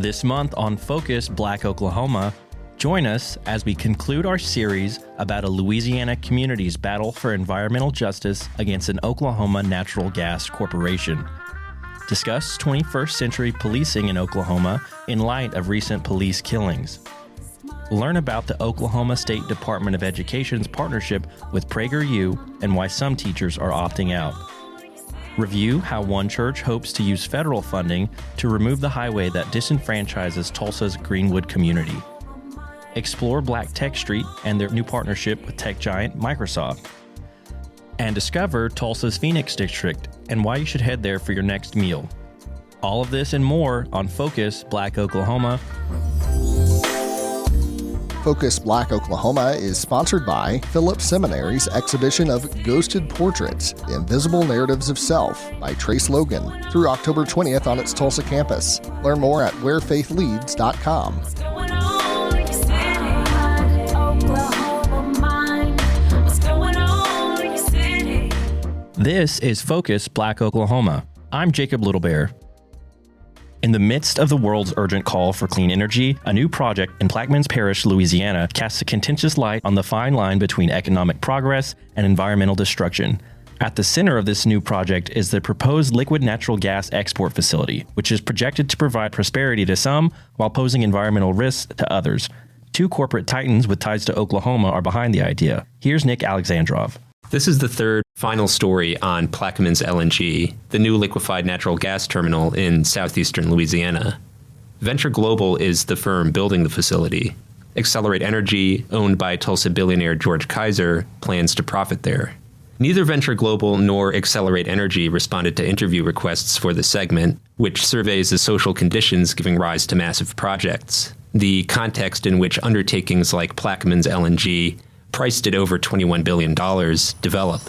This month on Focus Black Oklahoma, join us as we conclude our series about a Louisiana community's battle for environmental justice against an Oklahoma natural gas corporation. Discuss 21st century policing in Oklahoma in light of recent police killings. Learn about the Oklahoma State Department of Education's partnership with PragerU and why some teachers are opting out. Review how one church hopes to use federal funding to remove the highway that disenfranchises Tulsa's Greenwood community. Explore Black Tech Street and their new partnership with tech giant Microsoft. And discover Tulsa's Phoenix District and why you should head there for your next meal. All of this and more on Focus Black Oklahoma. Focus Black Oklahoma is sponsored by Phillips Seminary's exhibition of Ghosted Portraits, The Invisible Narratives of Self by Trace Logan through October 20th on its Tulsa campus. Learn more at wherefaithleads.com. This is Focus Black Oklahoma. I'm Jacob Littlebear. In the midst of the world's urgent call for clean energy, a new project in Plaquemines Parish, Louisiana, casts a contentious light on the fine line between economic progress and environmental destruction. At the center of this new project is the proposed liquid natural gas export facility, which is projected to provide prosperity to some while posing environmental risks to others. Two corporate titans with ties to Oklahoma are behind the idea. Here's Nick Alexandrov. This is the third final story on Plaquemines LNG, the new liquefied natural gas terminal in southeastern Louisiana. Venture Global is the firm building the facility. Accelerate Energy, owned by Tulsa billionaire George Kaiser, plans to profit there. Neither Venture Global nor Accelerate Energy responded to interview requests for the segment, which surveys the social conditions giving rise to massive projects, the context in which undertakings like Plaquemines LNG, priced at over $21 billion, develop.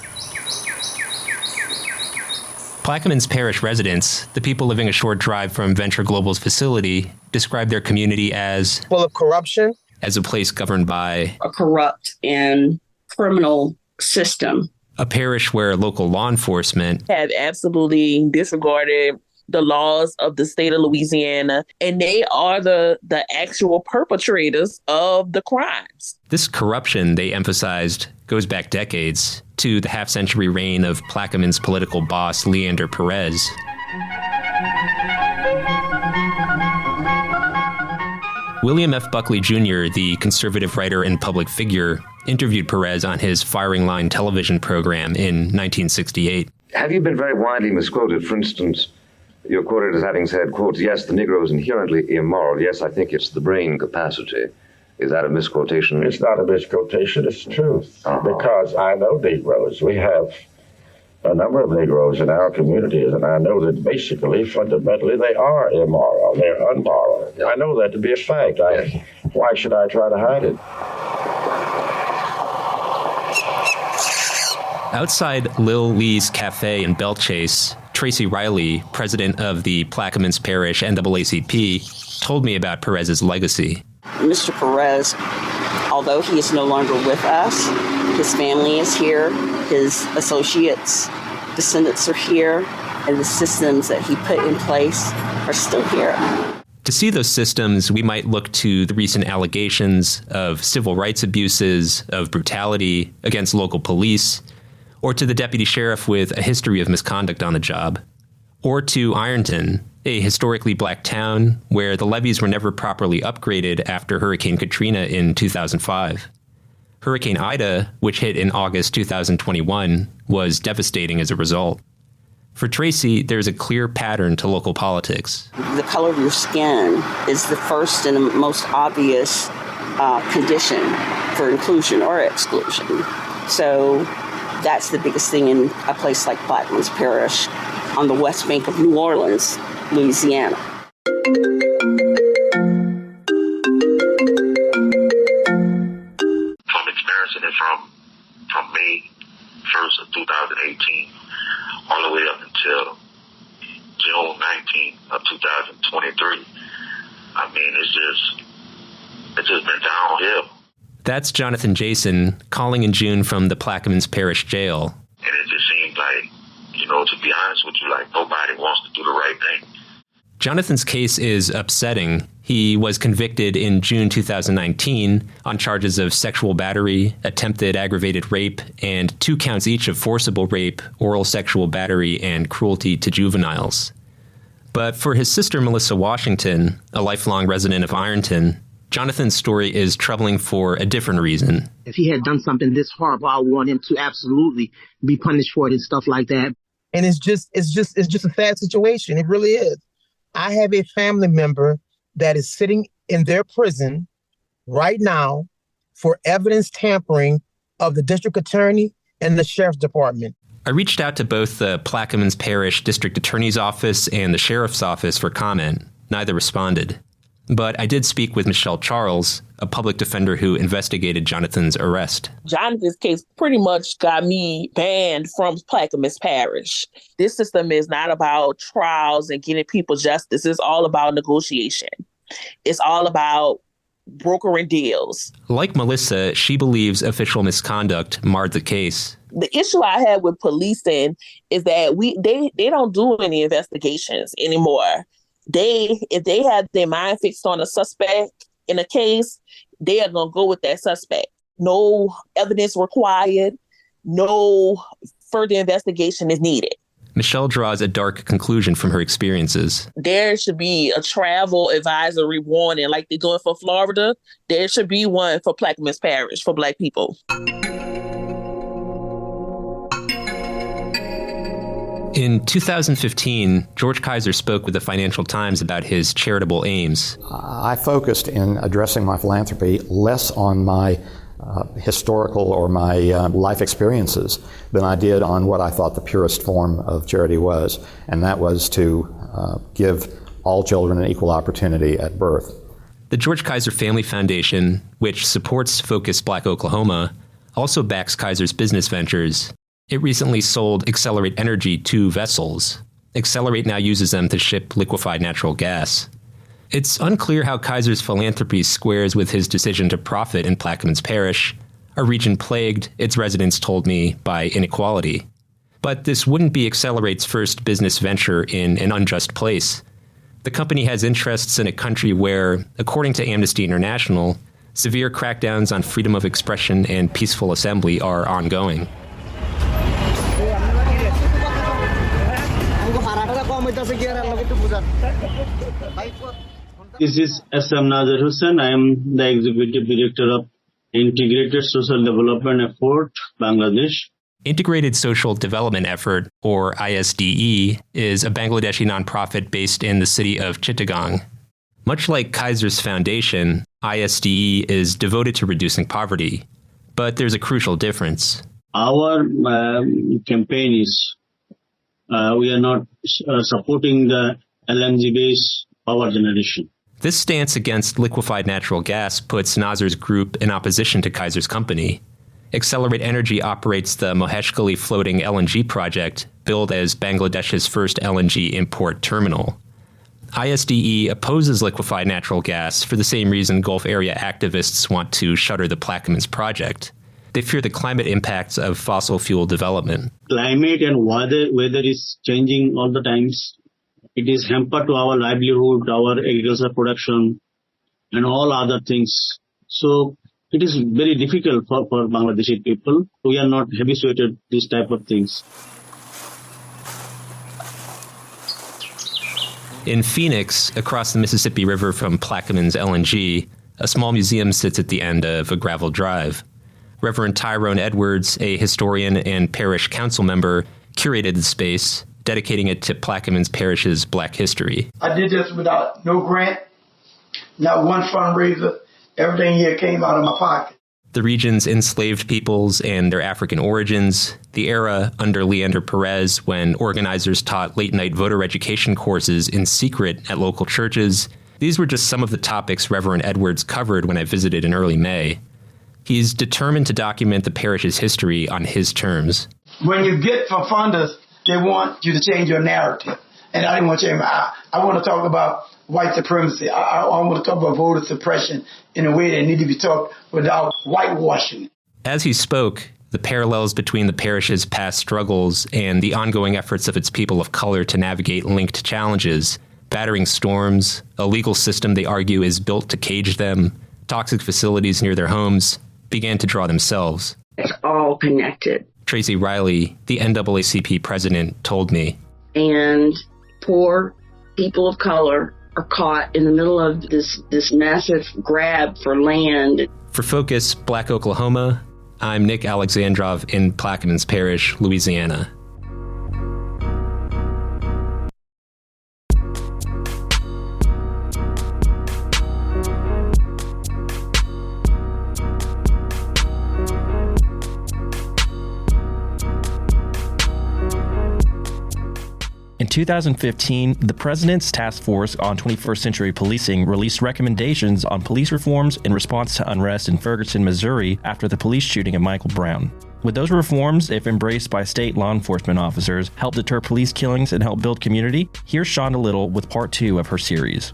Plaquemines Parish residents, the people living a short drive from Venture Global's facility, describe their community as full of corruption, as a place governed by a corrupt and criminal system. A parish where local law enforcement have absolutely disregarded the laws of the state of Louisiana, and they are the actual perpetrators of the crimes. This corruption, they emphasized, goes back decades to the half-century reign of Plaquemines' political boss, Leander Perez. William F. Buckley Jr., the conservative writer and public figure, interviewed Perez on his Firing Line television program in 1968. Have you been very widely misquoted? For instance, you're quoted as having said, quote, "Yes, the Negro is inherently immoral. Yes, I think it's the brain capacity." Is that a misquotation? It's not a misquotation, it's truth. Because I know Negroes. We have a number of Negroes in our communities, and I know that basically, fundamentally, they are immoral. They're unmoral. I know that to be a fact. Why should I try to hide it? Outside Lil Lee's Cafe in Belchase, Tracy Riley, president of the Plaquemines Parish NAACP, told me about Perez's legacy. Mr. Perez, although he is no longer with us, his family is here, his associates, descendants are here, and the systems that he put in place are still here. To see those systems, we might look to the recent allegations of civil rights abuses, of brutality against local police, or to the deputy sheriff with a history of misconduct on the job, or to Ironton, a historically black town where the levees were never properly upgraded after Hurricane Katrina in 2005. Hurricane Ida, which hit in August 2021, was devastating as a result. For Tracy, there's a clear pattern to local politics. The color of your skin is the first and most obvious condition for inclusion or exclusion. So that's the biggest thing in a place like Plaquemines Parish on the west bank of New Orleans, Louisiana. From experiencing it from May 1st of 2018 all the way up until June 19th of 2023, I mean, it's just been downhill. That's Jonathan Jason calling in June from the Plaquemines Parish Jail. And it just seems like, to be honest with you, like nobody wants to do the right thing. Jonathan's case is upsetting. He was convicted in June 2019 on charges of sexual battery, attempted aggravated rape, and 2 counts each of forcible rape, oral sexual battery, and cruelty to juveniles. But for his sister Melissa Washington, a lifelong resident of Ironton, Jonathan's story is troubling for a different reason. If he had done something this horrible, I want him to absolutely be punished for it and stuff like that. And it's just a sad situation. It really is. I have a family member that is sitting in their prison right now for evidence tampering of the district attorney and the sheriff's department. I reached out to both the Plaquemines Parish District Attorney's Office and the Sheriff's Office for comment. Neither responded. But I did speak with Michelle Charles, a public defender who investigated Jonathan's arrest. Jonathan's case pretty much got me banned from Plaquemines Parish. This system is not about trials and getting people justice. It's all about negotiation. It's all about brokering deals. Like Melissa, she believes official misconduct marred the case. The issue I have with policing is that they don't do any investigations anymore. If they have their mind fixed on a suspect in a case, they are going to go with that suspect. No evidence required. No further investigation is needed. Michelle draws a dark conclusion from her experiences. There should be a travel advisory warning like they're doing for Florida. There should be one for Plaquemines Parish for Black people. In 2015, George Kaiser spoke with the Financial Times about his charitable aims. I focused in addressing my philanthropy less on my historical or my life experiences than I did on what I thought the purest form of charity was, and that was to give all children an equal opportunity at birth. The George Kaiser Family Foundation, which supports Focus Black Oklahoma, also backs Kaiser's business ventures. It recently sold Accelerate Energy 2 vessels. Accelerate now uses them to ship liquefied natural gas. It's unclear how Kaiser's philanthropy squares with his decision to profit in Plaquemines Parish, a region plagued, its residents told me, by inequality. But this wouldn't be Accelerate's first business venture in an unjust place. The company has interests in a country where, according to Amnesty International, severe crackdowns on freedom of expression and peaceful assembly are ongoing. This is S.M. Nazir Hussain. I am the Executive Director of Integrated Social Development Effort, Bangladesh. Integrated Social Development Effort, or ISDE, is a Bangladeshi nonprofit based in the city of Chittagong. Much like Kaiser's foundation, ISDE is devoted to reducing poverty. But there's a crucial difference. Our campaign is we are not supporting the LNG-based power generation. This stance against liquefied natural gas puts Nazir's group in opposition to Kaiser's company. Accelerate Energy operates the Moheshkali floating LNG project, billed as Bangladesh's first LNG import terminal. ISDE opposes liquefied natural gas for the same reason Gulf area activists want to shutter the Plaquemines project. They fear the climate impacts of fossil fuel development. Climate and weather is changing all the times. It is hampered to our livelihood, our agricultural production, and all other things. So it is very difficult for Bangladeshi people. We are not habituated to this type of things. In Phoenix, across the Mississippi River from Plaquemines LNG, a small museum sits at the end of a gravel drive. Reverend Tyrone Edwards, a historian and parish council member, curated the space, dedicating it to Plaquemines Parish's Black history. I did this without no grant, not one fundraiser. Everything here came out of my pocket. The region's enslaved peoples and their African origins, the era under Leander Perez when organizers taught late-night voter education courses in secret at local churches, these were just some of the topics Reverend Edwards covered when I visited in early May. He's determined to document the parish's history on his terms. When you get for funders, they want you to change your narrative. And I didn't want to change I want to talk about white supremacy. I want to talk about voter suppression in a way that need to be talked without whitewashing. As he spoke, the parallels between the parish's past struggles and the ongoing efforts of its people of color to navigate linked challenges battering storms, a legal system they argue is built to cage them, toxic facilities near their homes, began to draw themselves. It's all connected. Tracy Riley, the NAACP president, told me. And poor people of color are caught in the middle of this massive grab for land. For Focus Black Oklahoma, I'm Nick Alexandrov in Plaquemines Parish, Louisiana. In 2015, the President's Task Force on 21st Century Policing released recommendations on police reforms in response to unrest in Ferguson, Missouri after the police shooting of Michael Brown. Would those reforms, if embraced by state law enforcement officers, help deter police killings and help build community? Here's Shonda Little with part 2 of her series.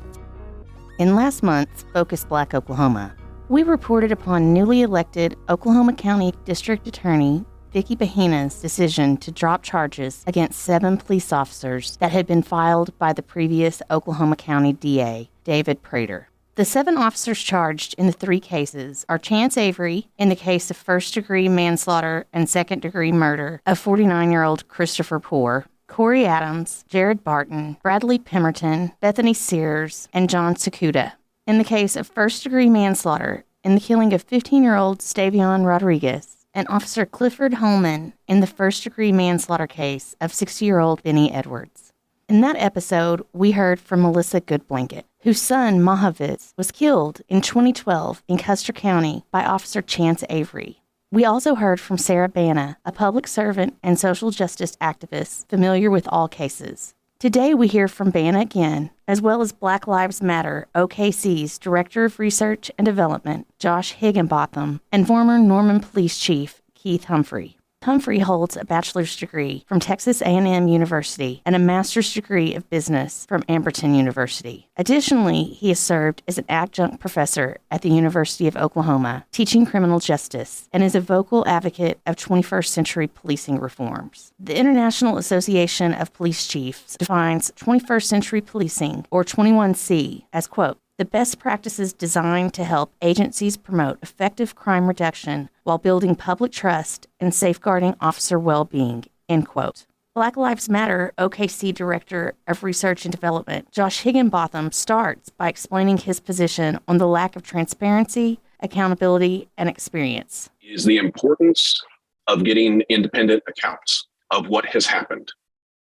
In last month's Focus Black Oklahoma, we reported upon newly elected Oklahoma County District Attorney Vicky Bahina's decision to drop charges against 7 police officers that had been filed by the previous Oklahoma County DA, David Prater. The 7 officers charged in the 3 cases are Chance Avery in the case of first-degree manslaughter and second-degree murder of 49-year-old Christopher Poore, Corey Adams, Jared Barton, Bradley Pemberton, Bethany Sears, and John Sakuda. In the case of first-degree manslaughter in the killing of 15-year-old Stavion Rodriguez, and Officer Clifford Holman in the first-degree manslaughter case of 60-year-old Benny Edwards. In that episode, we heard from Melissa Goodblanket, whose son, Mahavitz, was killed in 2012 in Custer County by Officer Chance Avery. We also heard from Sarah Bana, a public servant and social justice activist familiar with all cases. Today, we hear from Bana again, as well as Black Lives Matter OKC's Director of Research and Development, Josh Higginbotham, and former Norman Police Chief, Keith Humphrey. Humphrey holds a bachelor's degree from Texas A&M University and a master's degree of business from Amberton University. Additionally, he has served as an adjunct professor at the University of Oklahoma, teaching criminal justice, and is a vocal advocate of 21st century policing reforms. The International Association of Police Chiefs defines 21st century policing, or 21C, as, quote, the best practices designed to help agencies promote effective crime reduction while building public trust and safeguarding officer well-being, end quote. Black Lives Matter OKC Director of Research and Development, Josh Higginbotham, starts by explaining his position on the lack of transparency, accountability, and experience. Is the importance of getting independent accounts of what has happened.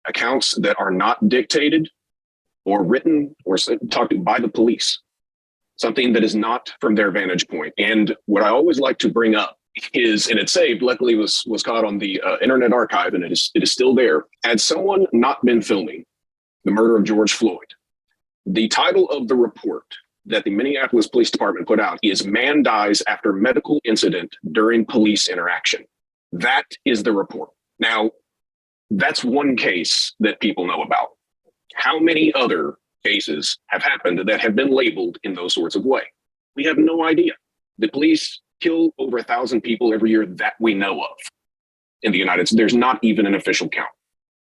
Accounts that are not dictated or written or talked by the police, something that is not from their vantage point. And what I always like to bring up is, and it's saved, luckily was caught on the Internet Archive, and it is still there. Had someone not been filming the murder of George Floyd, the title of the report that the Minneapolis Police Department put out is "Man Dies After Medical Incident During Police Interaction." That is the report. Now, that's one case that people know about. How many other cases have happened that have been labeled in those sorts of way? We have no idea. The police kill over 1,000 people every year that we know of in the United States. There's not even an official count.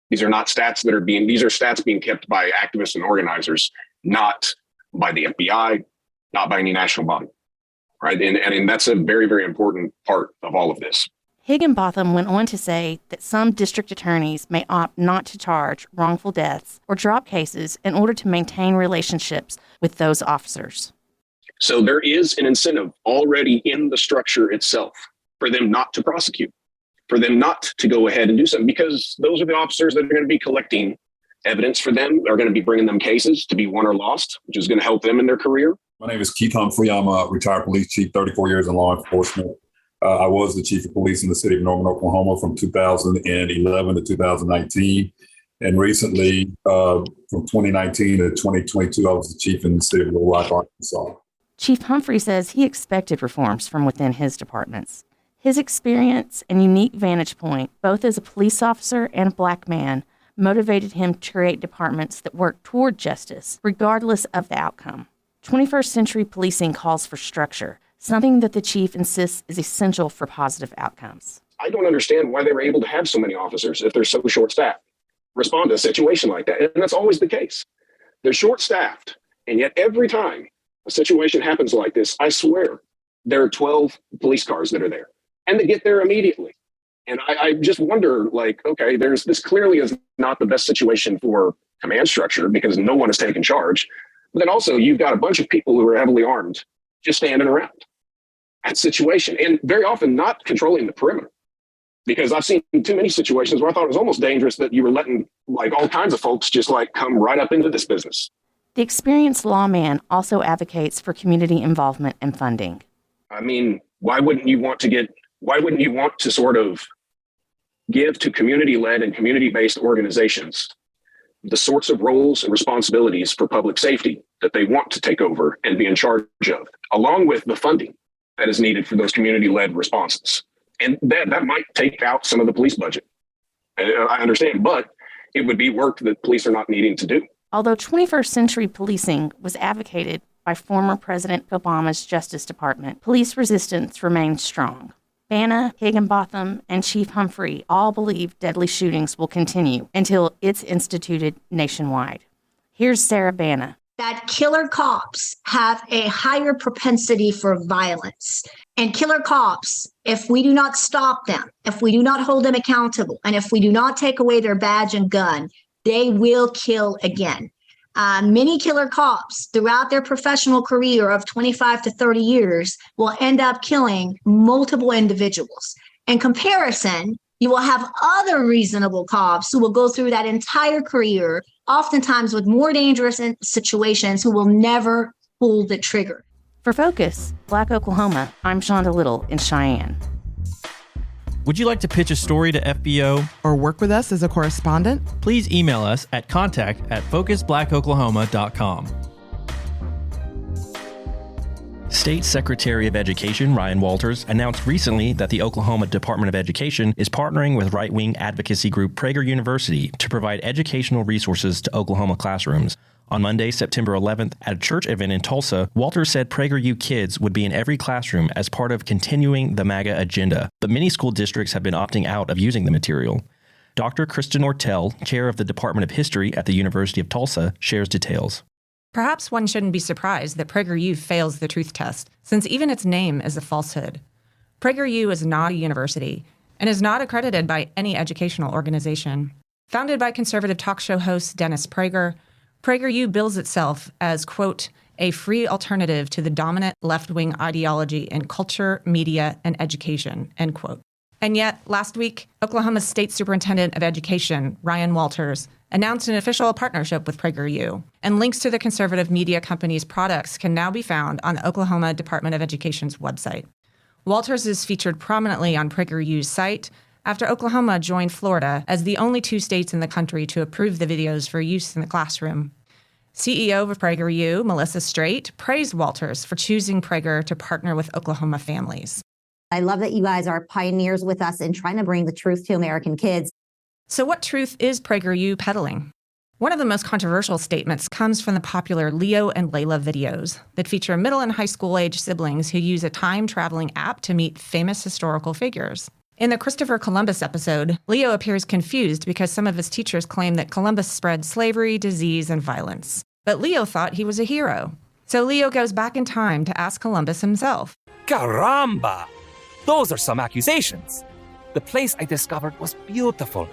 These are not stats these are stats being kept by activists and organizers, not by the FBI, not by any national body, right? And that's a very, very important part of all of this. Higginbotham went on to say that some district attorneys may opt not to charge wrongful deaths or drop cases in order to maintain relationships with those officers. So there is an incentive already in the structure itself for them not to prosecute, for them not to go ahead and do something, because those are the officers that are going to be collecting evidence for them, are going to be bringing them cases to be won or lost, which is going to help them in their career. My name is Keith Humphrey. I'm a retired police chief, 34 years in law enforcement. I was the chief of police in the city of Norman, Oklahoma from 2011 to 2019. And recently, from 2019 to 2022, I was the chief in the city of Little Rock, Arkansas. Chief Humphrey says he expected reforms from within his departments. His experience and unique vantage point, both as a police officer and a Black man, motivated him to create departments that work toward justice, regardless of the outcome. 21st century policing calls for structure, something that the chief insists is essential for positive outcomes. I don't understand why they were able to have so many officers if they're so short-staffed respond to a situation like that. And that's always the case. They're short-staffed. And yet every time a situation happens like this, I swear there are 12 police cars that are there, and they get there immediately. And I just wonder, like, okay, this clearly is not the best situation for command structure because no one is taking charge. But then also you've got a bunch of people who are heavily armed just standing around that situation, and very often not controlling the perimeter. Because I've seen too many situations where I thought it was almost dangerous that you were letting like all kinds of folks just like come right up into this business. The experienced lawman also advocates for community involvement and funding. I mean, why wouldn't you want to sort of give to community-led and community-based organizations the sorts of roles and responsibilities for public safety that they want to take over and be in charge of, along with the funding that is needed for those community-led responses? And that might take out some of the police budget. I understand, but it would be work that police are not needing to do. Although 21st century policing was advocated by former President Obama's Justice Department, police resistance remains strong. Banna, Higginbotham, and Chief Humphrey all believe deadly shootings will continue until it's instituted nationwide. Here's Sarah Banna. That killer cops have a higher propensity for violence. And killer cops, if we do not stop them, if we do not hold them accountable, and if we do not take away their badge and gun, they will kill again. Many killer cops throughout their professional career of 25 to 30 years will end up killing multiple individuals. In comparison, you will have other reasonable cops who will go through that entire career, oftentimes with more dangerous situations, who will never pull the trigger. For Focus, Black Oklahoma, I'm Shonda Little in Cheyenne. Would you like to pitch a story to FBO? Or work with us as a correspondent? Please email us at contact@focusblackoklahoma.com. State Secretary of Education Ryan Walters announced recently that the Oklahoma Department of Education is partnering with right-wing advocacy group Prager University to provide educational resources to Oklahoma classrooms. On Monday, September 11th, at a church event in Tulsa, Walters said PragerU kids would be in every classroom as part of continuing the MAGA agenda, but many school districts have been opting out of using the material. Dr. Kristen Ortell, chair of the Department of History at the University of Tulsa, shares details. Perhaps one shouldn't be surprised that PragerU fails the truth test, since even its name is a falsehood. PragerU is not a university and is not accredited by any educational organization. Founded by conservative talk show host Dennis Prager, PragerU bills itself as, quote, a free alternative to the dominant left-wing ideology in culture, media, and education, end quote. And yet, last week, Oklahoma's State Superintendent of Education, Ryan Walters, announced an official partnership with PragerU, and links to the conservative media company's products can now be found on the Oklahoma Department of Education's website. Walters is featured prominently on PragerU's site after Oklahoma joined Florida as the only two states in the country to approve the videos for use in the classroom. CEO of PragerU, Melissa Straight, praised Walters for choosing Prager to partner with Oklahoma families. I love that you guys are pioneers with us in trying to bring the truth to American kids. So what truth is PragerU peddling? One of the most controversial statements comes from the popular Leo and Layla videos that feature middle and high school age siblings who use a time-traveling app to meet famous historical figures. In the Christopher Columbus episode, Leo appears confused because some of his teachers claim that Columbus spread slavery, disease, and violence. But Leo thought he was a hero. So Leo goes back in time to ask Columbus himself. Caramba! Those are some accusations. The place I discovered was beautiful,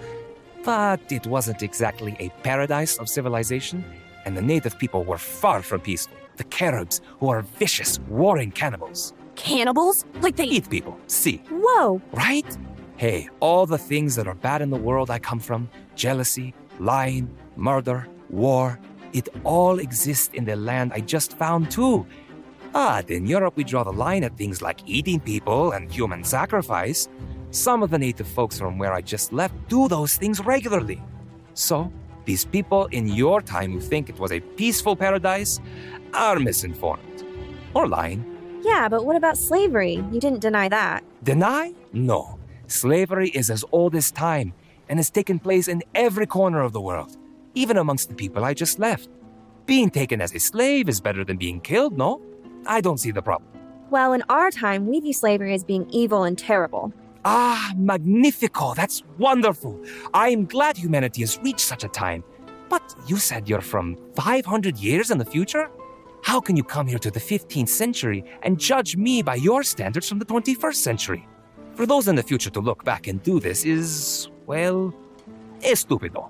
but it wasn't exactly a paradise of civilization, and the native people were far from peaceful. The Caribs, who are vicious, warring cannibals. Cannibals? Like they eat people, see. Whoa. Right? Hey, all the things that are bad in the world I come from, jealousy, lying, murder, war, it all exists in the land I just found too. But in Europe we draw the line at things like eating people and human sacrifice. Some of the native folks from where I just left do those things regularly. So, these people in your time who think it was a peaceful paradise are misinformed. Or lying. Yeah, but what about slavery? You didn't deny that. Deny? No. Slavery is as old as time and has taken place in every corner of the world, even amongst the people I just left. Being taken as a slave is better than being killed, no? I don't see the problem. Well, in our time, we view slavery as being evil and terrible. Ah, magnifico. That's wonderful. I am glad humanity has reached such a time. But you said you're from 500 years in the future? How can you come here to the 15th century and judge me by your standards from the 21st century? For those in the future to look back and do this is, well, estúpido.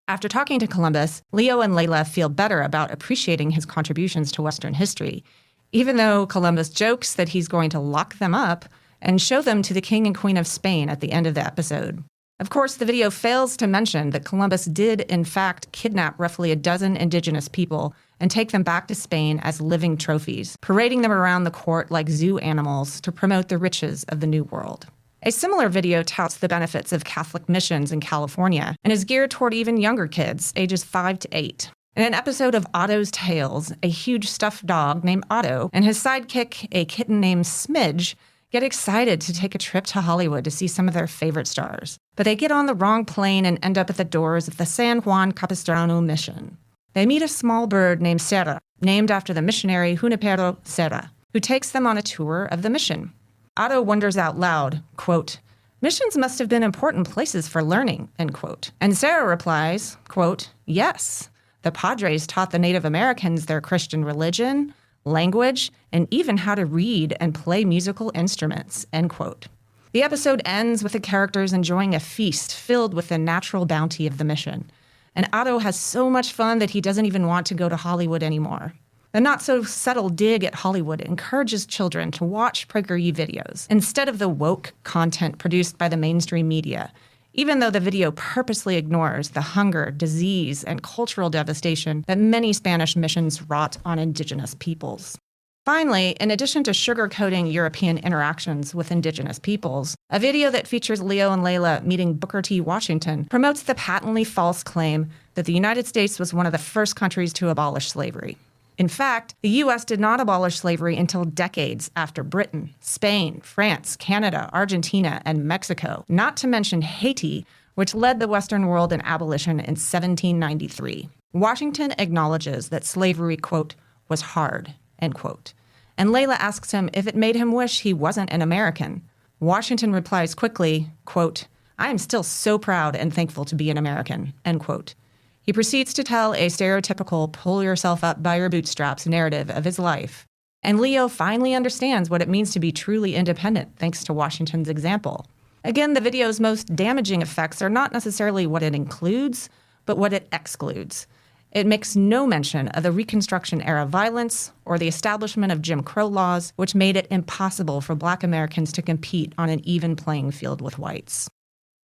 After talking to Columbus, Leo and Layla feel better about appreciating his contributions to Western history, even though Columbus jokes that he's going to lock them up and show them to the King and Queen of Spain at the end of the episode. Of course, the video fails to mention that Columbus did, in fact, kidnap roughly a dozen indigenous people and take them back to Spain as living trophies, parading them around the court like zoo animals to promote the riches of the New World. A similar video touts the benefits of Catholic missions in California and is geared toward even younger kids, ages 5 to 8. In an episode of Otto's Tales, a huge stuffed dog named Otto and his sidekick, a kitten named Smidge, get excited to take a trip to Hollywood to see some of their favorite stars. But they get on the wrong plane and end up at the doors of the San Juan Capistrano mission. They meet a small bird named Serra, named after the missionary Junipero Serra, who takes them on a tour of the mission. Otto wonders out loud, quote, "Missions must have been important places for learning," end quote. And Serra replies, quote, "Yes, the Padres taught the Native Americans their Christian religion, language, and even how to read and play musical instruments," end quote. The episode ends with the characters enjoying a feast filled with the natural bounty of the mission. And Otto has so much fun that he doesn't even want to go to Hollywood anymore. The not-so-subtle dig at Hollywood encourages children to watch PragerU videos instead of the woke content produced by the mainstream media, even though the video purposely ignores the hunger, disease, and cultural devastation that many Spanish missions wrought on indigenous peoples. Finally, in addition to sugarcoating European interactions with indigenous peoples, a video that features Leo and Layla meeting Booker T. Washington promotes the patently false claim that the United States was one of the first countries to abolish slavery. In fact, the U.S. did not abolish slavery until decades after Britain, Spain, France, Canada, Argentina, and Mexico, not to mention Haiti, which led the Western world in abolition in 1793. Washington acknowledges that slavery, quote, was hard, end quote. And Layla asks him if it made him wish he wasn't an American. Washington replies quickly, quote, "I am still so proud and thankful to be an American," end quote. He proceeds to tell a stereotypical pull yourself up by your bootstraps narrative of his life. And Leo finally understands what it means to be truly independent, thanks to Washington's example. Again, the video's most damaging effects are not necessarily what it includes, but what it excludes. It makes no mention of the Reconstruction-era violence or the establishment of Jim Crow laws, which made it impossible for Black Americans to compete on an even playing field with whites.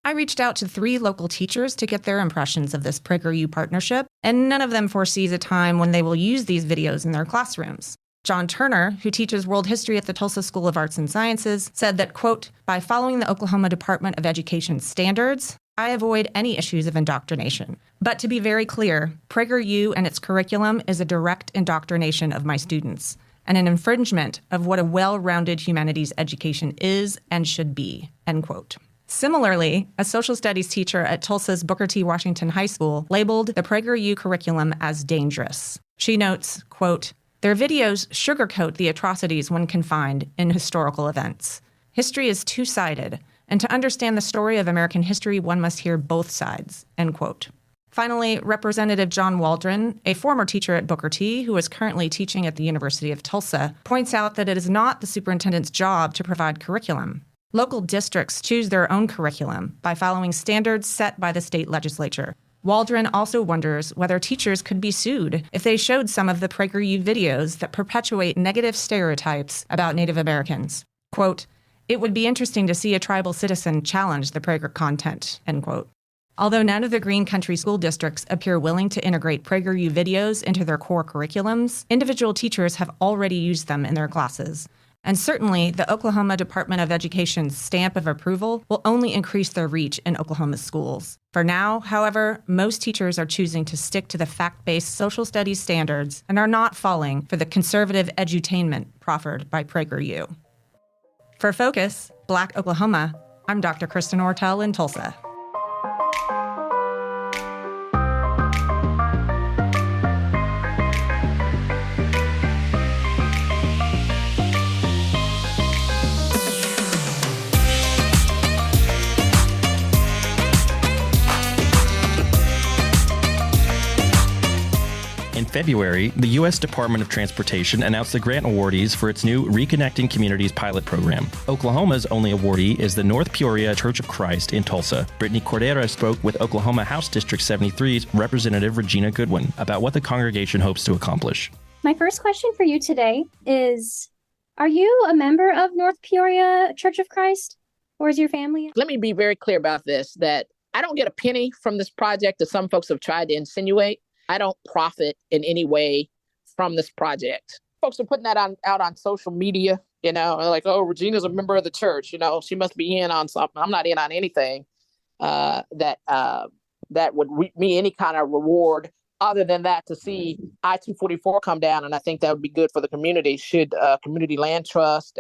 I reached out to 3 local teachers to get their impressions of this PragerU partnership, and none of them foresees a time when they will use these videos in their classrooms. John Turner, who teaches world history at the Tulsa School of Arts and Sciences, said that, quote, "By following the Oklahoma Department of Education standards, I avoid any issues of indoctrination. But to be very clear, PragerU and its curriculum is a direct indoctrination of my students, and an infringement of what a well-rounded humanities education is and should be," end quote. Similarly, a social studies teacher at Tulsa's Booker T. Washington High School labeled the PragerU curriculum as dangerous. She notes, quote, "Their videos sugarcoat the atrocities one can find in historical events. History is two-sided, and to understand the story of American history, one must hear both sides," end quote. Finally, Representative John Waldron, a former teacher at Booker T, who is currently teaching at the University of Tulsa, points out that it is not the superintendent's job to provide curriculum. Local districts choose their own curriculum by following standards set by the state legislature. Waldron also wonders whether teachers could be sued if they showed some of the PragerU videos that perpetuate negative stereotypes about Native Americans. Quote, "It would be interesting to see a tribal citizen challenge the Prager content," end quote. Although none of the Green Country school districts appear willing to integrate PragerU videos into their core curriculums, individual teachers have already used them in their classes. And certainly, the Oklahoma Department of Education's stamp of approval will only increase their reach in Oklahoma's schools. For now, however, most teachers are choosing to stick to the fact-based social studies standards and are not falling for the conservative edutainment proffered by PragerU. For Focus, Black Oklahoma, I'm Dr. Kristen Ortell in Tulsa. In February, the U.S. Department of Transportation announced the grant awardees for its new Reconnecting Communities pilot program. Oklahoma's only awardee is the North Peoria Church of Christ in Tulsa. Brittany Cordera spoke with Oklahoma House District 73's Representative Regina Goodwin about what the congregation hopes to accomplish. My first question for you today is, are you a member of North Peoria Church of Christ, or is your family? Let me be very clear about this, that I don't get a penny from this project, as some folks have tried to insinuate. I don't profit in any way from this project. Folks are putting that out on social media, like, oh, Regina's a member of the church, she must be in on something. I'm not in on anything that would reap me any kind of reward other than that, to see I-244 come down. And I think that would be good for the community, should Community Land Trust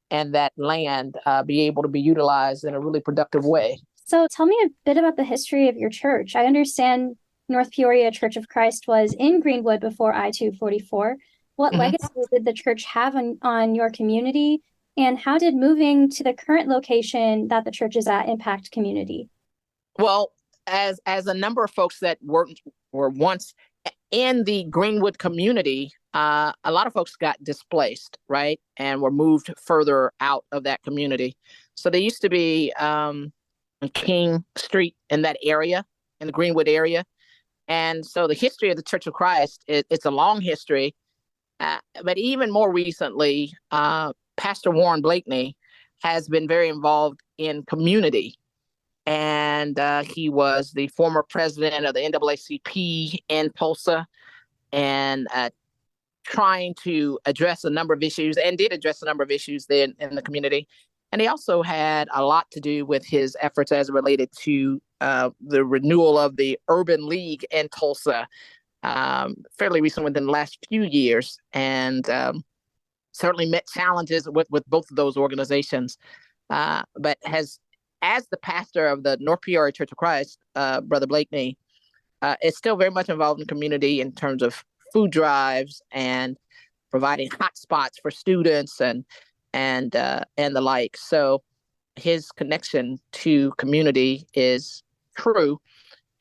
and that land be able to be utilized in a really productive way. So tell me a bit about the history of your church. I understand North Peoria Church of Christ was in Greenwood before I-244. What legacy did the church have on your community? And how did moving to the current location that the church is at impact community? Well, as a number of folks that were once in the Greenwood community, a lot of folks got displaced, right? And were moved further out of that community. So there used to be King Street in that area, in the Greenwood area. And so the history of the Church of Christ, it's a long history. But even more recently, Pastor Warren Blakeney has been very involved in community. And he was the former president of the NAACP in Tulsa, and trying to address a number of issues, and did address a number of issues there in the community. And he also had a lot to do with his efforts as it related to the renewal of the Urban League in Tulsa, fairly recent, within the last few years, and certainly met challenges with both of those organizations. But as the pastor of the North Peoria Church of Christ, Brother Blakeney, is still very much involved in the community in terms of food drives and providing hot spots for students and the like. So his connection to community is true.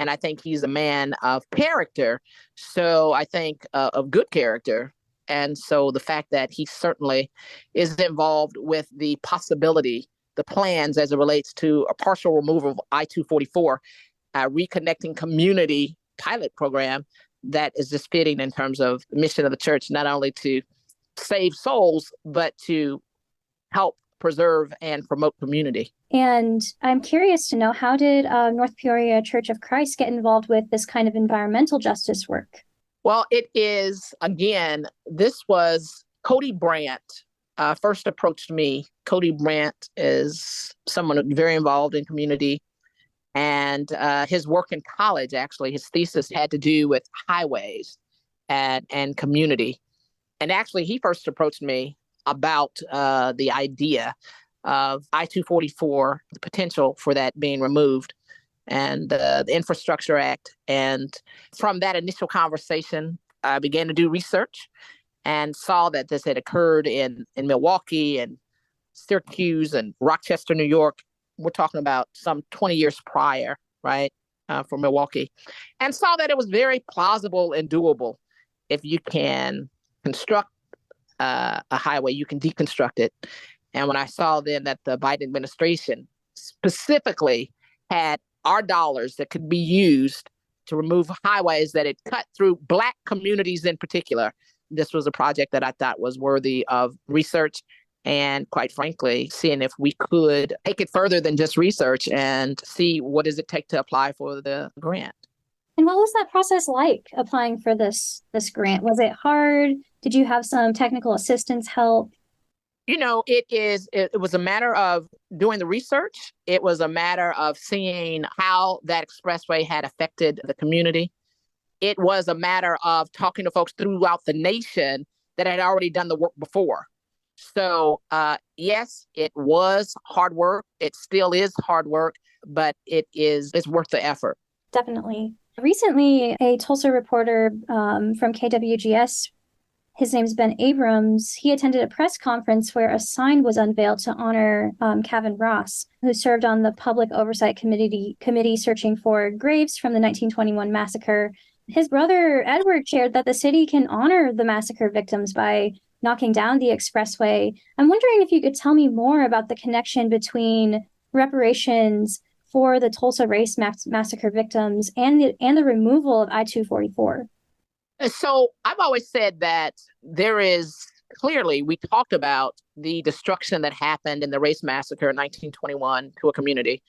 And I think he's a man of character. So I think of good character. And so the fact that he certainly is involved with the possibility, the plans as it relates to a partial removal of I-244, reconnecting community pilot program, that is just fitting in terms of the mission of the church, not only to save souls, but to help preserve and promote community. And I'm curious to know, how did North Peoria Church of Christ get involved with this kind of environmental justice work? Well, it is, again, this was Cody Brandt first approached me. Cody Brandt is someone very involved in community, and his work in college, actually, his thesis had to do with highways and community. And actually, he first approached me about the idea of I-244, the potential for that being removed, and the Infrastructure Act. And from that initial conversation, I began to do research and saw that this had occurred in Milwaukee and Syracuse and Rochester, New York. We're talking about some 20 years prior, right, for Milwaukee, and saw that it was very plausible and doable. If you can construct a highway, you can deconstruct it. And when I saw then that the Biden administration specifically had our dollars that could be used to remove highways that had cut through Black communities in particular, this was a project that I thought was worthy of research, and quite frankly, seeing if we could take it further than just research and see what does it take to apply for the grant. And what was that process like, applying for this grant? Was it hard? Did you have some technical assistance help? You know, it was a matter of doing the research. It was a matter of seeing how that expressway had affected the community. It was a matter of talking to folks throughout the nation that had already done the work before. So, yes, it was hard work. It still is hard work, but it's worth the effort. Definitely. Recently, a Tulsa reporter from KWGS, his name's Ben Abrams, he attended a press conference where a sign was unveiled to honor Kavin Ross, who served on the Public Oversight Committee searching for graves from the 1921 massacre His brother Edward shared that the city can honor the massacre victims by knocking down the expressway. I'm wondering if you could tell me more about the connection between reparations for the Tulsa race massacre victims and the removal of I-244. So I've always said that there is clearly, we talked about the destruction that happened in the race massacre in 1921 to a community.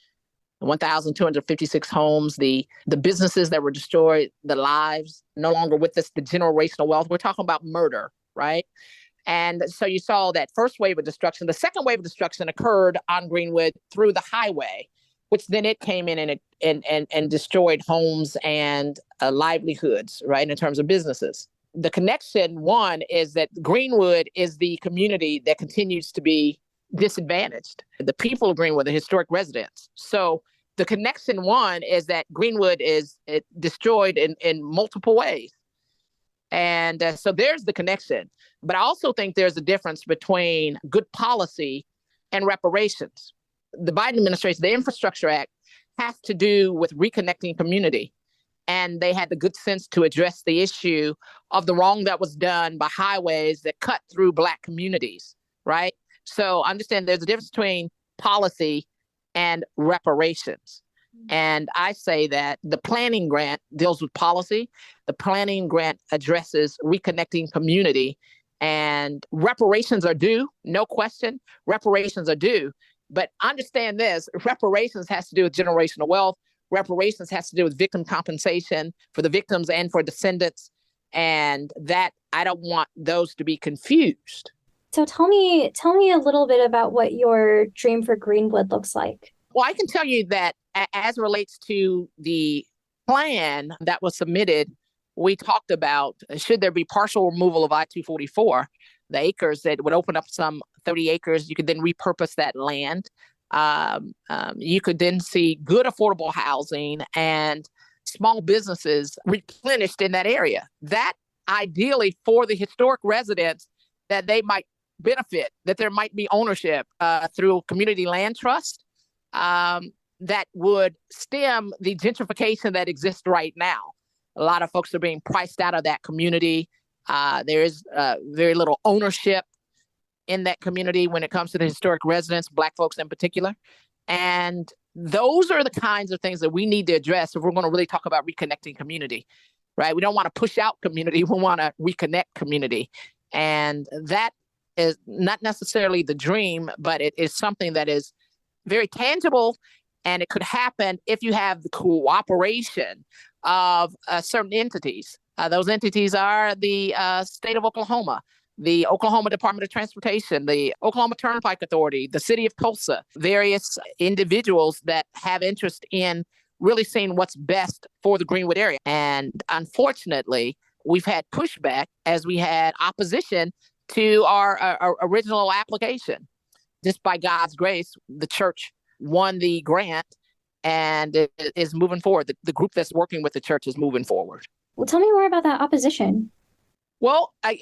1,256 homes, the businesses that were destroyed, the lives no longer with us, the generational wealth. We're talking about murder, right? And so you saw that first wave of destruction. The second wave of destruction occurred on Greenwood through the highway, which then it came in and destroyed homes and livelihoods, right, in terms of businesses. The connection, one, is that Greenwood is the community that continues to be disadvantaged. The people of Greenwood, the historic residents. So the connection, one, is that Greenwood is destroyed in multiple ways. And so there's the connection. But I also think there's a difference between good policy and reparations. The Biden administration, the Infrastructure Act, has to do with reconnecting community. And they had the good sense to address the issue of the wrong that was done by highways that cut through Black communities, right? So understand there's a difference between policy and reparations. And I say that the planning grant deals with policy. The planning grant addresses reconnecting community, and reparations are due, no question. Reparations are due. But understand this, reparations has to do with generational wealth. Reparations has to do with victim compensation for the victims and for descendants. And that, I don't want those to be confused. So tell me a little bit about what your dream for Greenwood looks like. Well, I can tell you that as it relates to the plan that was submitted, we talked about, should there be partial removal of I-244, the acres that would open up some 30 acres, you could then repurpose that land. You could then see good affordable housing and small businesses replenished in that area. That ideally for the historic residents, that they might benefit, that there might be ownership through community land trust that would stem the gentrification that exists right now. A lot of folks are being priced out of that community. There is very little ownership in that community when it comes to the historic residents, Black folks in particular. And those are the kinds of things that we need to address if we're going to really talk about reconnecting community, right? We don't want to push out community. We want to reconnect community. And that is not necessarily the dream, but it is something that is very tangible, and it could happen if you have the cooperation of certain entities. Those entities are the state of Oklahoma, the Oklahoma Department of Transportation, the Oklahoma Turnpike Authority, the city of Tulsa, various individuals that have interest in really seeing what's best for the Greenwood area. And unfortunately, we've had pushback as we had opposition to our original application. Just by God's grace, the church won the grant and it is moving forward. The group that's working with the church is moving forward. Well, tell me more about that opposition. Well, I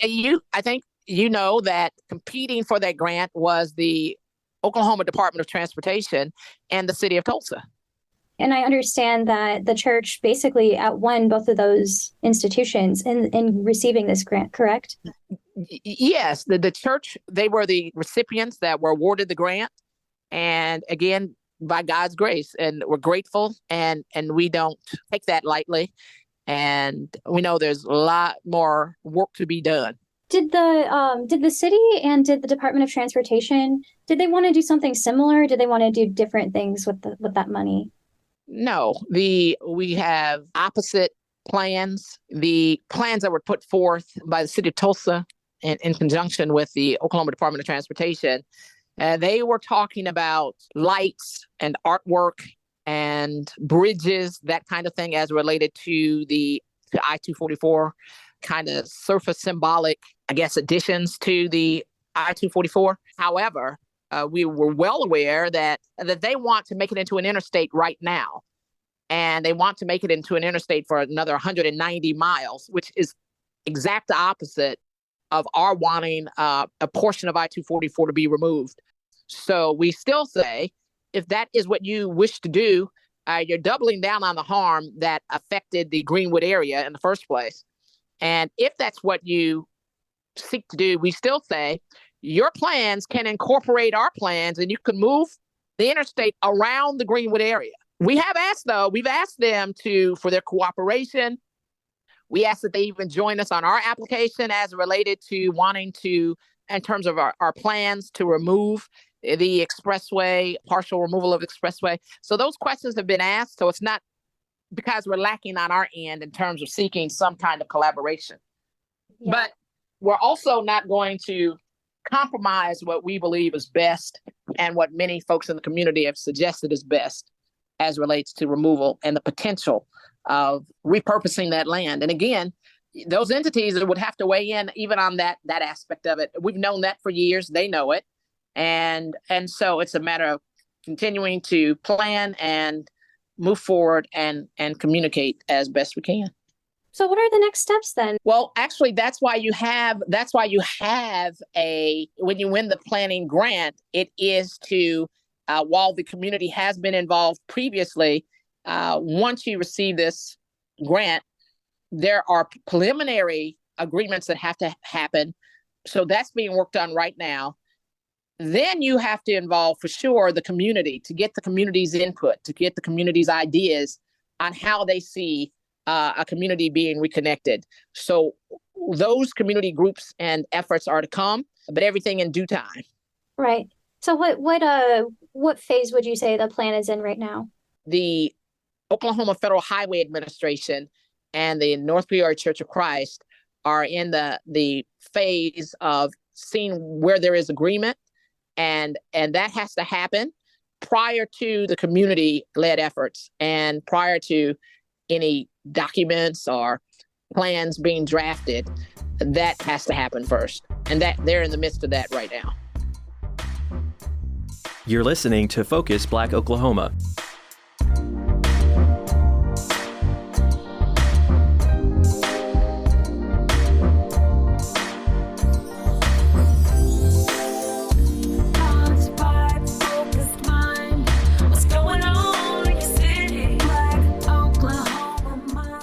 think you know that competing for that grant was the Oklahoma Department of Transportation and the city of Tulsa. And I understand that the church basically outwon both of those institutions in receiving this grant, correct? Yes, the church, they were the recipients that were awarded the grant. And again, by God's grace, and we're grateful, and we don't take that lightly. And we know there's a lot more work to be done. Did the city and did the Department of Transportation, did they want to do something similar? Did they want to do different things with that money? No, we have opposite plans. The plans that were put forth by the city of Tulsa in conjunction with the Oklahoma Department of Transportation, they were talking about lights and artwork and bridges, that kind of thing, as related to the I-244, kind of surface symbolic, I guess, additions to the I-244. However, we were well aware that they want to make it into an interstate right now. And they want to make it into an interstate for another 190 miles, which is exact opposite of our wanting a portion of I-244 to be removed. So we still say, if that is what you wish to do, you're doubling down on the harm that affected the Greenwood area in the first place. And if that's what you seek to do, we still say your plans can incorporate our plans and you can move the interstate around the Greenwood area. We've asked them for their cooperation. We asked that they even join us on our application as related to wanting to, in terms of our plans to remove the expressway, partial removal of the expressway. So those questions have been asked. So it's not because we're lacking on our end in terms of seeking some kind of collaboration. Yeah. But we're also not going to compromise what we believe is best and what many folks in the community have suggested is best as relates to removal and the potential of repurposing that land. And again, those entities would have to weigh in even on that aspect of it. We've known that for years. They know it. And so it's a matter of continuing to plan and move forward and communicate as best we can. So what are the next steps then? Well, actually, that's why you have when you win the planning grant, it is to, while the community has been involved previously, once you receive this grant, there are preliminary agreements that have to happen. So that's being worked on right now. Then you have to involve for sure the community to get the community's input, to get the community's ideas on how they see a community being reconnected. So those community groups and efforts are to come, but everything in due time. Right. So what phase would you say the plan is in right now? The Oklahoma Federal Highway Administration and the North Peoria Church of Christ are in the phase of seeing where there is agreement, and that has to happen prior to the community-led efforts and prior to any documents or plans being drafted. That has to happen first, and that they're in the midst of that right now. You're listening to Focus Black Oklahoma.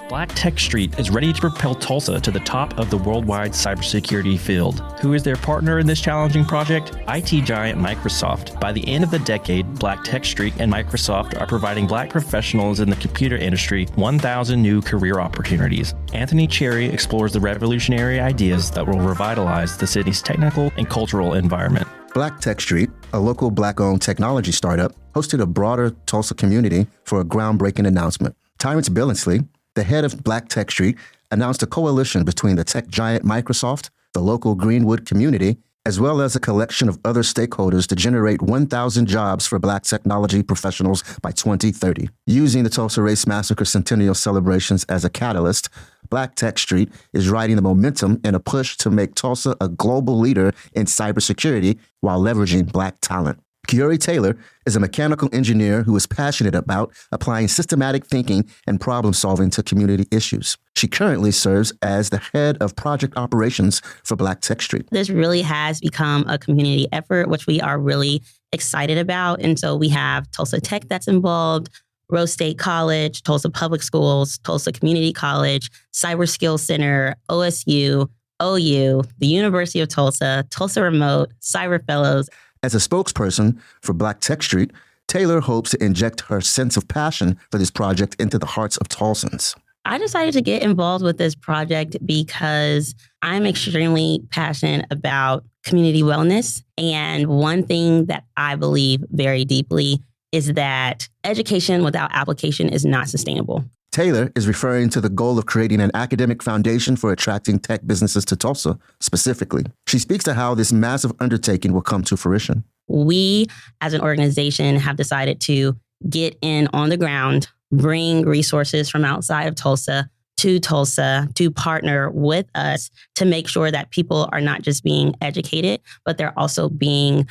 Black Tech Street is ready to propel Tulsa to the top of the worldwide cybersecurity field. Who is their partner in this challenging project? IT giant Microsoft. By the end of the decade, Black Tech Street and Microsoft are providing Black professionals in the computer industry 1,000 new career opportunities. Anthony Cherry explores the revolutionary ideas that will revitalize the city's technical and cultural environment. Black Tech Street, a local Black-owned technology startup, hosted a broader Tulsa community for a groundbreaking announcement. Tyrance Billingsley, the head of Black Tech Street, announced a coalition between the tech giant Microsoft, the local Greenwood community, as well as a collection of other stakeholders to generate 1,000 jobs for Black technology professionals by 2030. Using the Tulsa Race Massacre Centennial celebrations as a catalyst, Black Tech Street is riding the momentum in a push to make Tulsa a global leader in cybersecurity while leveraging Black talent. Kiori Taylor is a mechanical engineer who is passionate about applying systematic thinking and problem solving to community issues. She currently serves as the head of project operations for Black Tech Street. This really has become a community effort, which we are really excited about. And so we have Tulsa Tech that's involved, Rose State College, Tulsa Public Schools, Tulsa Community College, Cyber Skills Center, OSU, OU, the University of Tulsa, Tulsa Remote, Cyber Fellows. As a spokesperson for Black Tech Street, Taylor hopes to inject her sense of passion for this project into the hearts of Tulsans. I decided to get involved with this project because I'm extremely passionate about community wellness. And one thing that I believe very deeply is that education without application is not sustainable. Taylor is referring to the goal of creating an academic foundation for attracting tech businesses to Tulsa specifically. She speaks to how this massive undertaking will come to fruition. We, as an organization, have decided to get in on the ground, bring resources from outside of Tulsa to partner with us to make sure that people are not just being educated, but they're also being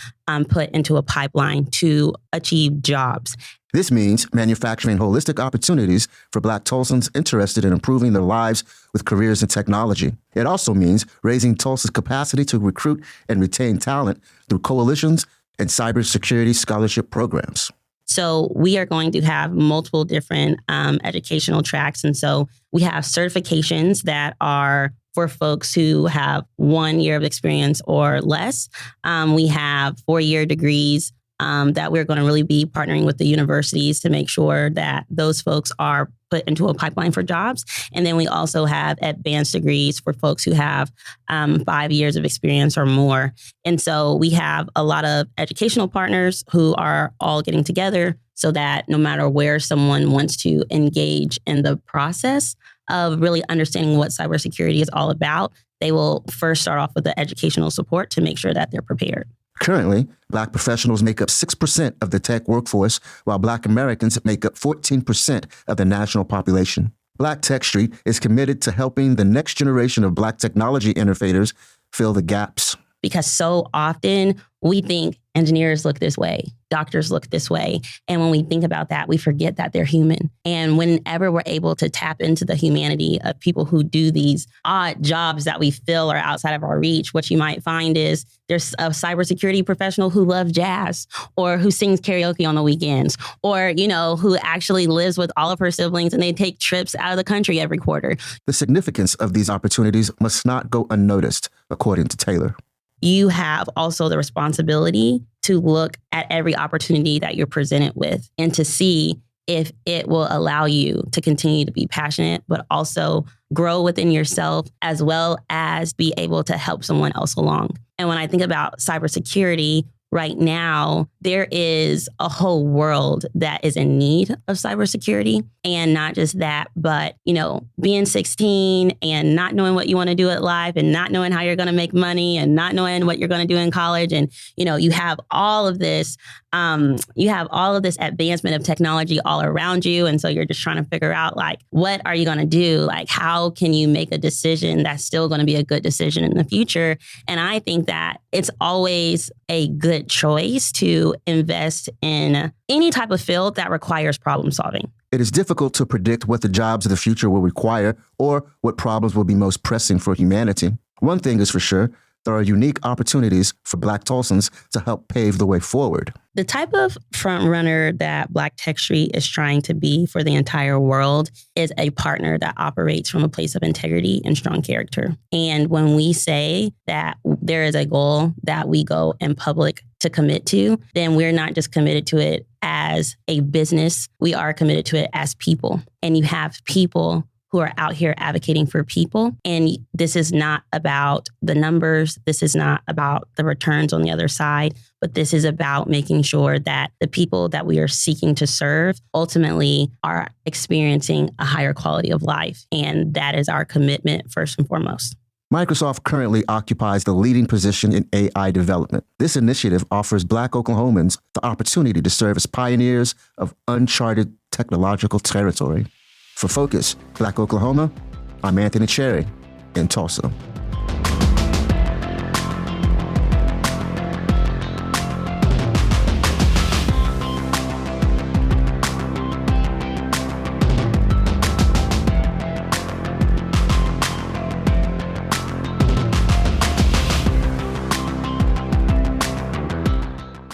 put into a pipeline to achieve jobs. This means manufacturing holistic opportunities for Black Tulsans interested in improving their lives with careers in technology. It also means raising Tulsa's capacity to recruit and retain talent through coalitions and cybersecurity scholarship programs. So we are going to have multiple different educational tracks. And so we have certifications that are for folks who have 1 year of experience or less. We have 4-year degrees that we're going to really be partnering with the universities to make sure that those folks are put into a pipeline for jobs. And then we also have advanced degrees for folks who have 5 years of experience or more. And so we have a lot of educational partners who are all getting together so that no matter where someone wants to engage in the process of really understanding what cybersecurity is all about, they will first start off with the educational support to make sure that they're prepared. Currently, Black professionals make up 6% of the tech workforce, while Black Americans make up 14% of the national population. Black Tech Street is committed to helping the next generation of Black technology innovators fill the gaps. Because so often we think engineers look this way, doctors look this way. And when we think about that, we forget that they're human. And whenever we're able to tap into the humanity of people who do these odd jobs that we feel are outside of our reach, what you might find is there's a cybersecurity professional who loves jazz or who sings karaoke on the weekends or, who actually lives with all of her siblings and they take trips out of the country every quarter. The significance of these opportunities must not go unnoticed, according to Taylor. You have also the responsibility to look at every opportunity that you're presented with and to see if it will allow you to continue to be passionate, but also grow within yourself as well as be able to help someone else along. And when I think about cybersecurity, right now, there is a whole world that is in need of cybersecurity. And not just that, but, being 16 and not knowing what you want to do at life and not knowing how you're going to make money and not knowing what you're going to do in college. And, you have all of this, advancement of technology all around you. And so you're just trying to figure out, what are you going to do? How can you make a decision that's still going to be a good decision in the future? And I think that it's always a good choice to invest in any type of field that requires problem solving. It is difficult to predict what the jobs of the future will require or what problems will be most pressing for humanity. One thing is for sure, there are unique opportunities for Black Tulsans to help pave the way forward. The type of front runner that Black Tech Street is trying to be for the entire world is a partner that operates from a place of integrity and strong character. And when we say that there is a goal that we go in public to commit to, then we're not just committed to it as a business. We are committed to it as people. And you have people who are out here advocating for people. And this is not about the numbers. This is not about the returns on the other side, but this is about making sure that the people that we are seeking to serve ultimately are experiencing a higher quality of life. And that is our commitment first and foremost. Microsoft currently occupies the leading position in AI development. This initiative offers Black Oklahomans the opportunity to serve as pioneers of uncharted technological territory. For Focus, Black Oklahoma, I'm Anthony Cherry in Tulsa.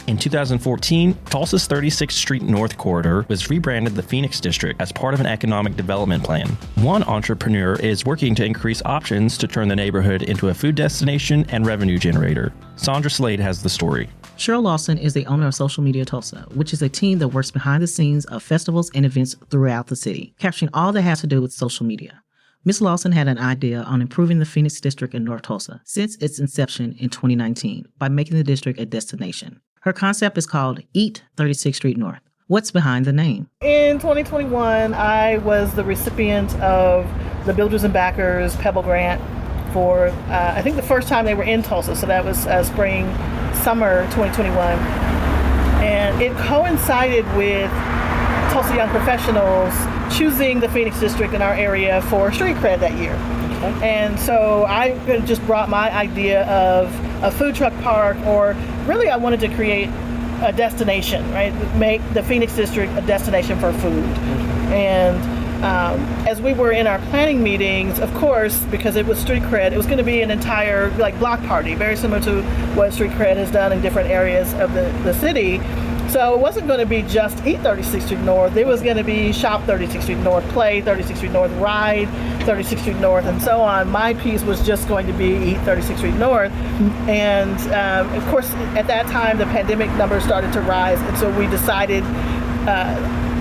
In 2014, Tulsa's 36th Street North corridor was rebranded the Phoenix District as part of an economic development plan. One entrepreneur is working to increase options to turn the neighborhood into a food destination and revenue generator. Sandra Slade has the story. Cheryl Lawson is the owner of Social Media Tulsa, which is a team that works behind the scenes of festivals and events throughout the city, capturing all that has to do with social media. Ms. Lawson had an idea on improving the Phoenix District in North Tulsa since its inception in 2019 by making the district a destination. Her concept is called Eat 36th Street North. What's behind the name? In 2021, I was the recipient of the Builders and Backers Pebble Grant for, I think the first time they were in Tulsa. So that was summer 2021. And it coincided with Tulsa Young Professionals choosing the Phoenix District in our area for street cred that year. Okay. And so I just brought my idea of a food truck park, or really I wanted to create a destination, right? Make the Phoenix District a destination for food. Mm-hmm. And as we were in our planning meetings, of course, because it was street cred, it was going to be an entire block party, very similar to what street cred has done in different areas of the city. So it wasn't going to be just Eat 36th Street North. It was going to be Shop 36th Street North, Play 36th Street North, Ride 36th Street North, and so on. My piece was just going to be Eat 36th Street North. And of course, at that time, the pandemic numbers started to rise. And so we decided,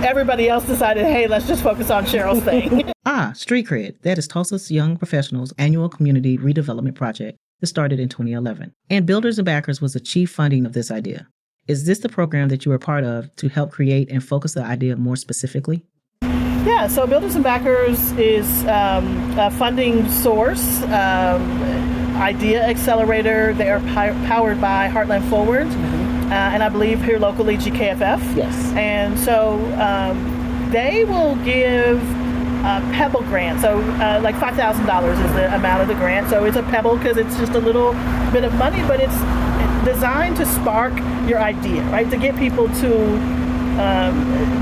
everybody else decided, hey, let's just focus on Cheryl's thing. Street Cred. That is Tulsa's Young Professionals annual community redevelopment project that started in 2011. And Builders and Backers was the chief funding of this idea. Is this the program that you were part of to help create and focus the idea more specifically? Yeah, so Builders and Backers is a funding source, idea accelerator. They are powered by Heartland Forward, and I believe here locally GKFF. Yes. And so they will give Pebble grant. So like $5,000 is the amount of the grant. So it's a Pebble because it's just a little bit of money, but it's designed to spark your idea, right? To get people to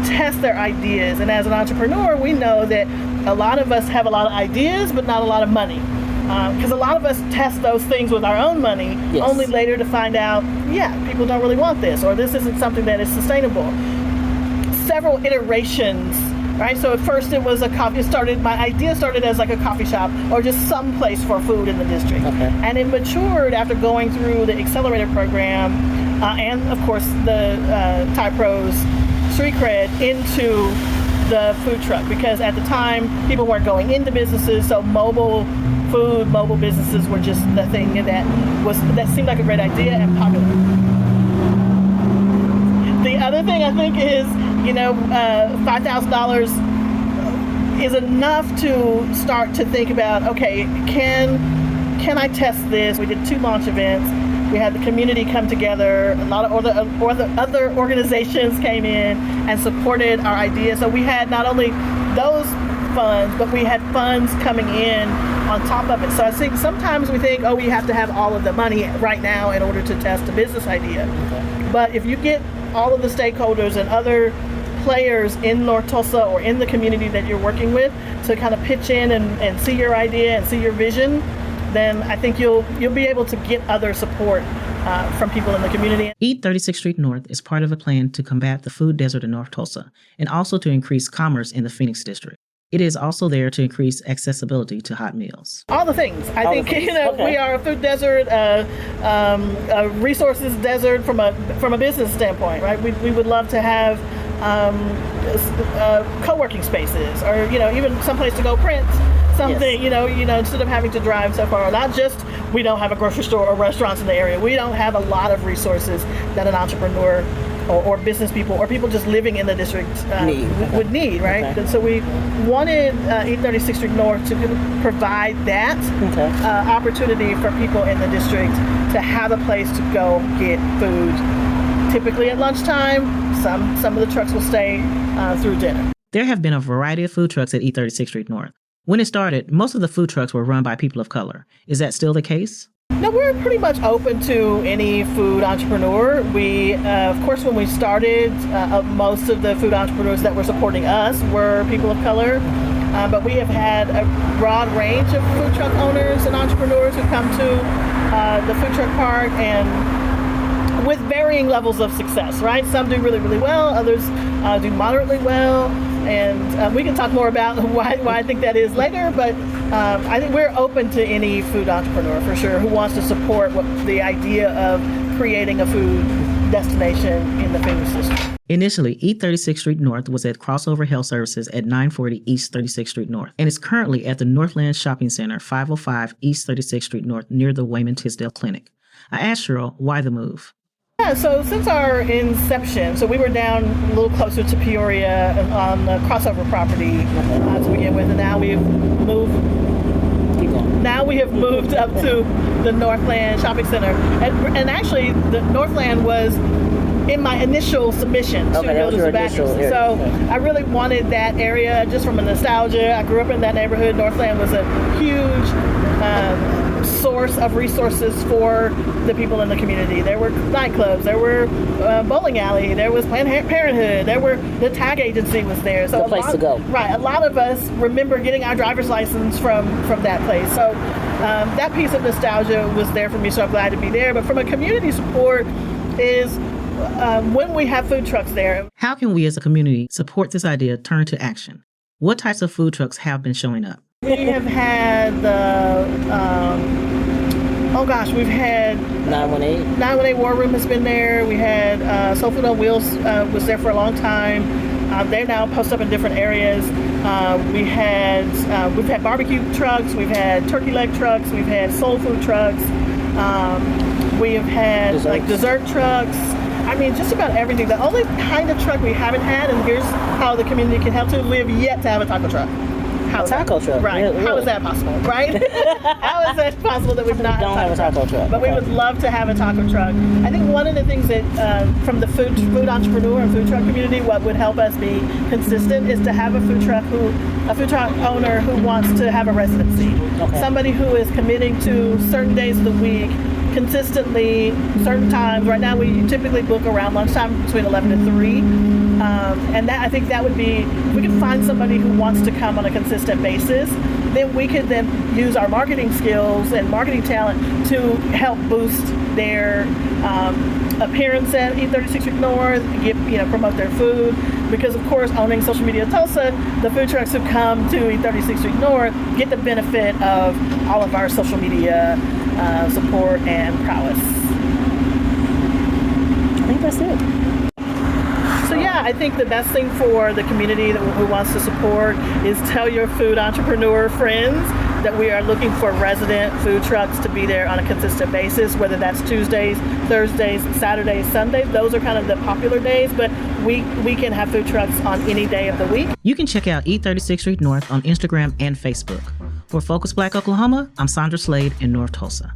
test their ideas. And as an entrepreneur, we know that a lot of us have a lot of ideas, but not a lot of money. Because a lot of us test those things with our own money, only later to find out, yeah, people don't really want this, or this isn't something that is sustainable. Several iterations, right? So at first it was my idea started as like a coffee shop or just some place for food in the district. Okay. And it matured after going through the accelerator program and of course the TyPro's Street Cred into the food truck, because at the time people weren't going into businesses, so mobile businesses were just the thing that seemed like a great idea and popular. The other thing I think is, $5,000 is enough to start to think about, okay, can I test this? We did 2 launch events. We had the community come together. A lot of other organizations came in and supported our idea. So we had not only those funds, but we had funds coming in on top of it. So I think sometimes we think, we have to have all of the money right now in order to test a business idea. Okay. But if you get all of the stakeholders and other players in North Tulsa or in the community that you're working with to kind of pitch in and see your idea and see your vision, then I think you'll be able to get other support from people in the community. Eat 36th Street North is part of a plan to combat the food desert in North Tulsa and also to increase commerce in the Phoenix district. It is also there to increase accessibility to hot meals. All the things. I think we are a food desert, a resources desert from a business standpoint, right? We would love to have co-working spaces, or even someplace to go print something. Yes. Instead of having to drive so far. Not just we don't have a grocery store or restaurants in the area. We don't have a lot of resources that an entrepreneur or business people or people just living in the district would need, right? Okay. And so we wanted Eat 36th Street North to provide that opportunity for people in the district to have a place to go get food. Typically at lunchtime, some of the trucks will stay through dinner. There have been a variety of food trucks at Eat 36th Street North. When it started, most of the food trucks were run by people of color. Is that still the case? No, we're pretty much open to any food entrepreneur. We, of course, when we started, most of the food entrepreneurs that were supporting us were people of color. But we have had a broad range of food truck owners and entrepreneurs who come to the food truck park, and with varying levels of success, right? Some do really, really well. Others do moderately well. And we can talk more about why I think that is later, but I think we're open to any food entrepreneur for sure who wants to support the idea of creating a food destination in the Phoenix district. Initially, Eat 36th Street North was at Crossover Health Services at 940 East 36th Street North, and is currently at the Northland Shopping Center, 505 East 36th Street North, near the Wayman Tisdale Clinic. I asked Cheryl why the move. Yeah, so since our inception, so we were down a little closer to Peoria on the Crossover property to begin with, and now we have moved up to the Northland Shopping Center. And actually, the Northland was in my initial submission to Builders and Backers. So I really wanted that area just from a nostalgia. I grew up in that neighborhood. Northland was a huge source of resources for the people in the community. There were nightclubs, there were bowling alley, there was Planned Parenthood, the tag agency was there. So the place to go. Right. A lot of us remember getting our driver's license from that place. So that piece of nostalgia was there for me, so I'm glad to be there. But from a community support is when we have food trucks there. How can we as a community support this idea turn to action? What types of food trucks have been showing up? We have had we've had 918 War Room has been there. We had Soul Food on Wheels was there for a long time. They now post up in different areas. We've had barbecue trucks, we've had turkey leg trucks, we've had soul food trucks. We have had dessert trucks. I mean, just about everything. The only kind of truck we haven't had, and here's how the community can help too, we have yet to have a taco truck. Taco truck? Right. Really? How is that possible, right? How is that possible that we've not don't have a taco truck? But we would love to have a taco truck. I think one of the things that from the food entrepreneur and food truck community, what would help us be consistent is to have a food truck owner who wants to have a residency. Okay. Somebody who is committing to certain days of the week, consistently, certain times. Right now we typically book around lunchtime between 11 and 3. And that, I think that would be, if we could find somebody who wants to come on a consistent basis, then we could then use our marketing skills and marketing talent to help boost their appearance at Eat 36 Street North, promote their food. Because of course, owning Social Media Tulsa, the food trucks who come to Eat 36 Street North get the benefit of all of our social media support and prowess. I think that's it. So yeah, I think the best thing for the community who wants to support is tell your food entrepreneur friends that we are looking for resident food trucks to be there on a consistent basis, whether that's Tuesdays, Thursdays, Saturdays, Sundays. Those are kind of the popular days, but we can have food trucks on any day of the week. You can check out Eat 36th Street North on Instagram and Facebook. For Focus Black Oklahoma, I'm Sandra Slade in North Tulsa.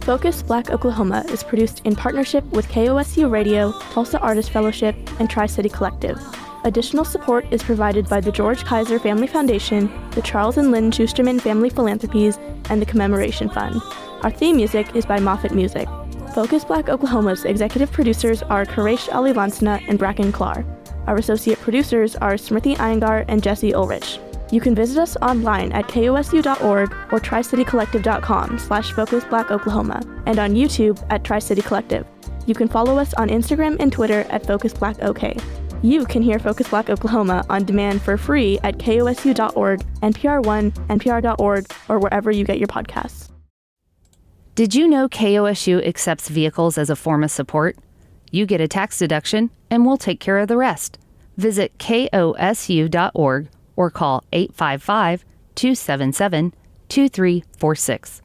Focus Black Oklahoma is produced in partnership with KOSU Radio, Tulsa Artist Fellowship, and Tri-City Collective. Additional support is provided by the George Kaiser Family Foundation, the Charles and Lynn Schusterman Family Philanthropies, and the Commemoration Fund. Our theme music is by Moffat Music. Focus Black Oklahoma's executive producers are Quresh Ali Lansana and Bracken Klar. Our associate producers are Smriti Iyengar and Jesse Ulrich. You can visit us online at kosu.org or tricitycollective.com/FocusBlackOklahoma and on YouTube at Tri-City Collective. You can follow us on Instagram and Twitter at FocusBlackOK. You can hear Focus Black Oklahoma on demand for free at kosu.org, NPR One, NPR.org, or wherever you get your podcasts. Did you know KOSU accepts vehicles as a form of support? You get a tax deduction, and we'll take care of the rest. Visit kosu.org or call 855-277-2346.